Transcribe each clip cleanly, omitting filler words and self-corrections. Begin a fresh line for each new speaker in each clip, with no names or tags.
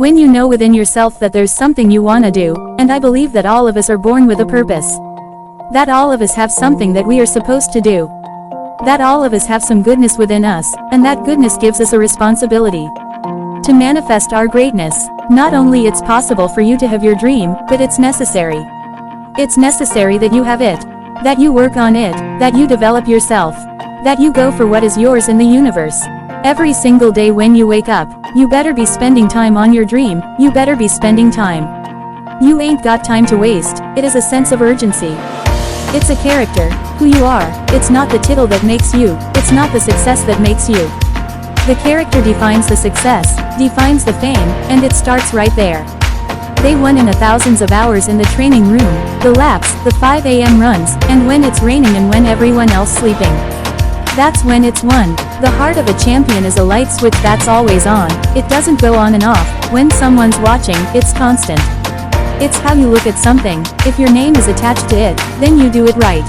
When you know within yourself that there's something you wanna do, and I believe that all of us are born with a purpose. That all of us have something that we are supposed to do. That all of us have some goodness within us, and that goodness gives us a responsibility to manifest our greatness. Not only it's possible for you to have your dream, but it's necessary. It's necessary that you have it. That you work on it, that you develop yourself. That you go for what is yours in the universe. Every single day when you wake up, you better be spending time on your dream, you better be spending time. You ain't got time to waste, it is a sense of urgency. It's a character, who you are. It's not the title that makes you, it's not the success that makes you. The character defines the success, defines the fame, and it starts right there. They won in thousands of hours in the training room, the laps, the 5 a.m. runs, and when it's raining and when everyone else sleeping. That's when it's won. The heart of a champion is a light switch that's always on, it doesn't go on and off. When someone's watching, it's constant. It's how you look at something. If your name is attached to it, then you do it right.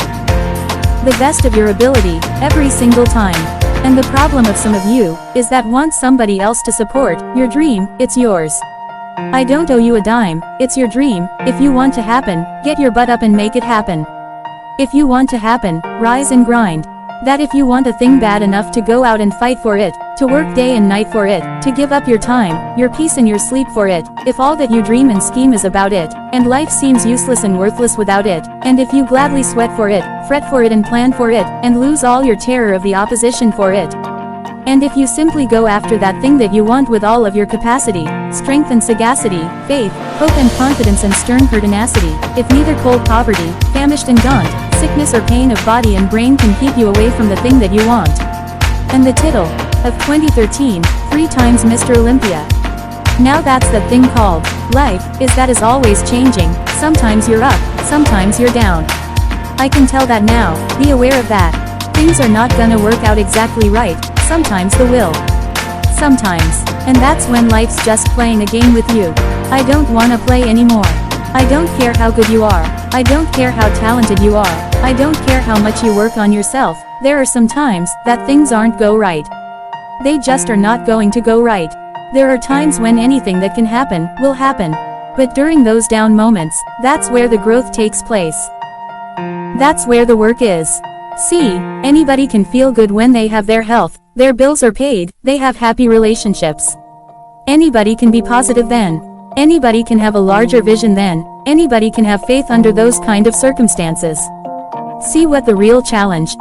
The best of your ability, every single time. And the problem of some of you, is that want somebody else to support your dream, it's yours. I don't owe you a dime, it's your dream. If you want to happen, get your butt up and make it happen. If you want to happen, rise and grind. That if you want a thing bad enough to go out and fight for it, to work day and night for it, to give up your time, your peace and your sleep for it, if all that you dream and scheme is about it, and life seems useless and worthless without it, and if you gladly sweat for it, fret for it and plan for it, and lose all your terror of the opposition for it. And if you simply go after that thing that you want with all of your capacity, strength and sagacity, faith, hope and confidence and stern pertinacity, if neither cold poverty, famished and gaunt, sickness or pain of body and brain can keep you away from the thing that you want. And the title of 2013, 3 times Mr. Olympia. Now that's the thing called life, is always changing. Sometimes you're up, sometimes you're down. I can tell that now, be aware of that. Things are not gonna work out exactly right, sometimes they will. Sometimes. And that's when life's just playing a game with you. I don't wanna play anymore. I don't care how good you are. I don't care how talented you are. I don't care how much you work on yourself. There are some times that things aren't go right. They just are not going to go right. There are times when anything that can happen, will happen. But during those down moments, that's where the growth takes place. That's where the work is. See, anybody can feel good when they have their health, their bills are paid, they have happy relationships. Anybody can be positive then. Anybody can have a larger vision then. Anybody can have faith under those kind of circumstances. See what the real challenge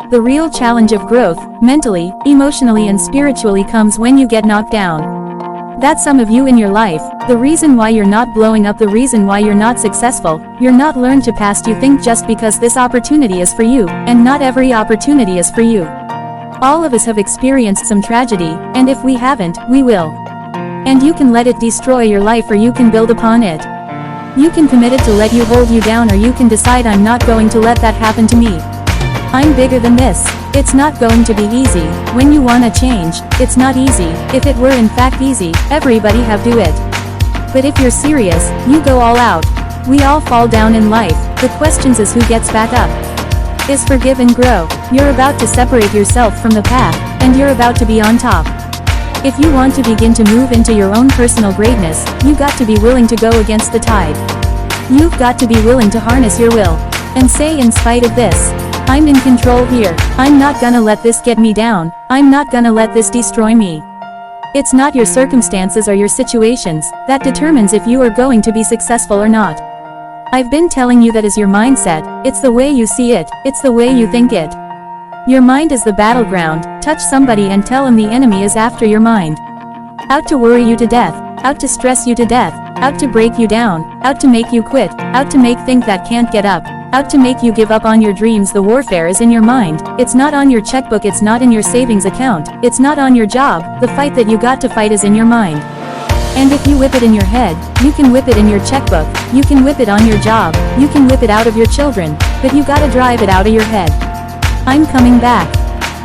of growth, mentally, emotionally and spiritually comes when you get knocked down. That's some of you in your life, the reason why you're not blowing up, the reason why you're not successful, you're not learned to pass. You think just because this opportunity is for you, and not every opportunity is for you. All of us have experienced some tragedy, and if we haven't, we will. And you can let it destroy your life or you can build upon it. You can commit it to let you hold you down or you can decide I'm not going to let that happen to me. I'm bigger than this. It's not going to be easy. When you wanna change, it's not easy. If it were in fact easy, everybody have do it. But if you're serious, you go all out. We all fall down in life. The question is who gets back up. Is forgive and grow. You're about to separate yourself from the path, and you're about to be on top. If you want to begin to move into your own personal greatness, you got to be willing to go against the tide. You've got to be willing to harness your will. And say in spite of this, I'm in control here, I'm not gonna let this get me down, I'm not gonna let this destroy me. It's not your circumstances or your situations that determines if you are going to be successful or not. I've been telling you that is your mindset, it's the way you see it, it's the way you think it. Your mind is the battleground. Touch somebody and tell them the enemy is after your mind. Out to worry you to death, out to stress you to death, out to break you down, out to make you quit, out to make think that can't get up, out to make you give up on your dreams. The warfare is in your mind, it's not on your checkbook, it's not in your savings account, it's not on your job. The fight that you got to fight is in your mind. And if you whip it in your head, you can whip it in your checkbook, you can whip it on your job, you can whip it out of your children, but you gotta drive it out of your head. I'm coming back.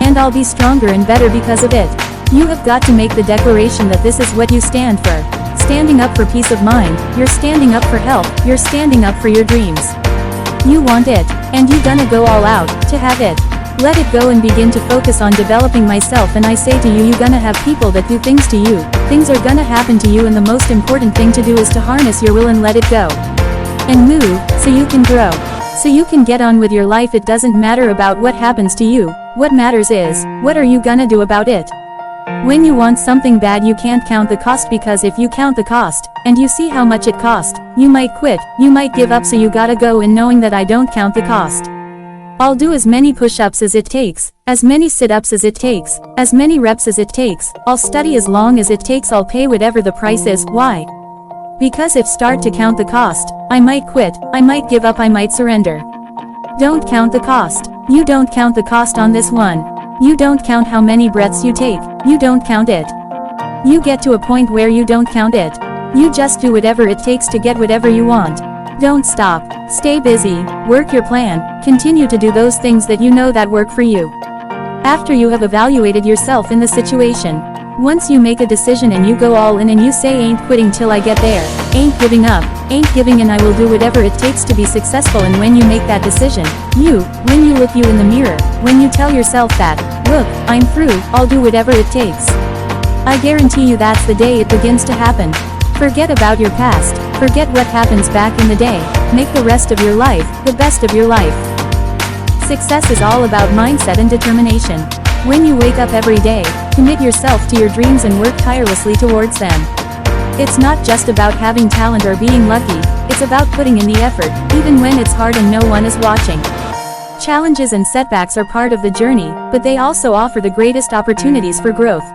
And I'll be stronger and better because of it. You have got to make the declaration that this is what you stand for. Standing up for peace of mind, you're standing up for health, you're standing up for your dreams. You want it, and you gonna go all out, to have it. Let it go and begin to focus on developing myself, and I say to you, you gonna have people that do things to you, things are gonna happen to you, and the most important thing to do is to harness your will and let it go. And move, so you can grow. So you can get on with your life. It doesn't matter about what happens to you. What matters is, what are you gonna do about it? When you want something bad, you can't count the cost, because if you count the cost, and you see how much it cost, you might quit, you might give up. So you gotta go in knowing that I don't count the cost. I'll do as many push-ups as it takes, as many sit-ups as it takes, as many reps as it takes. I'll study as long as it takes. I'll pay whatever the price is. Why? Because if start to count the cost, I might quit, I might give up, I might surrender. Don't count the cost. You don't count the cost on this one. You don't count how many breaths you take. You don't count it. You get to a point where you don't count it. You just do whatever it takes to get whatever you want. Don't stop. Stay busy. Work your plan. Continue to do those things that you know that work for you. After you have evaluated yourself in the situation, once you make a decision and you go all in and you say, ain't quitting till I get there, ain't giving up, ain't giving in, I will do whatever it takes to be successful. And when you make that decision, when you look you in the mirror, when you tell yourself that, look, I'm through, I'll do whatever it takes, I guarantee you that's the day it begins to happen. Forget about your past, forget what happens back in the day, make the rest of your life, the best of your life. Success is all about mindset and determination. When you wake up every day, commit yourself to your dreams and work tirelessly towards them. It's not just about having talent or being lucky, it's about putting in the effort, even when it's hard and no one is watching. Challenges and setbacks are part of the journey, but they also offer the greatest opportunities for growth.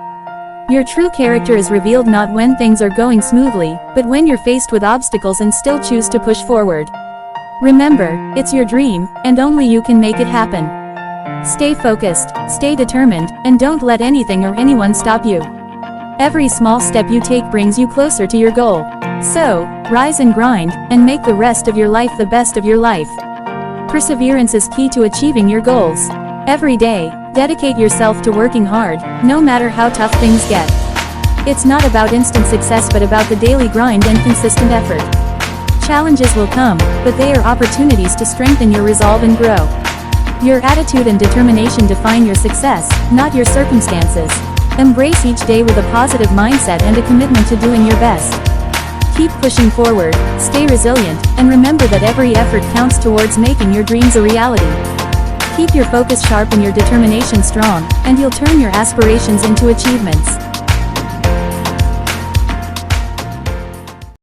Your true character is revealed not when things are going smoothly, but when you're faced with obstacles and still choose to push forward. Remember, it's your dream, and only you can make it happen. Stay focused, stay determined, and don't let anything or anyone stop you. Every small step you take brings you closer to your goal. So, rise and grind, and make the rest of your life the best of your life. Perseverance is key to achieving your goals. Every day, dedicate yourself to working hard, no matter how tough things get. It's not about instant success but about the daily grind and consistent effort. Challenges will come, but they are opportunities to strengthen your resolve and grow. Your attitude and determination define your success, not your circumstances. Embrace each day with a positive mindset and a commitment to doing your best. Keep pushing forward, stay resilient, and remember that every effort counts towards making your dreams a reality. Keep your focus sharp and your determination strong, and you'll turn your aspirations into achievements.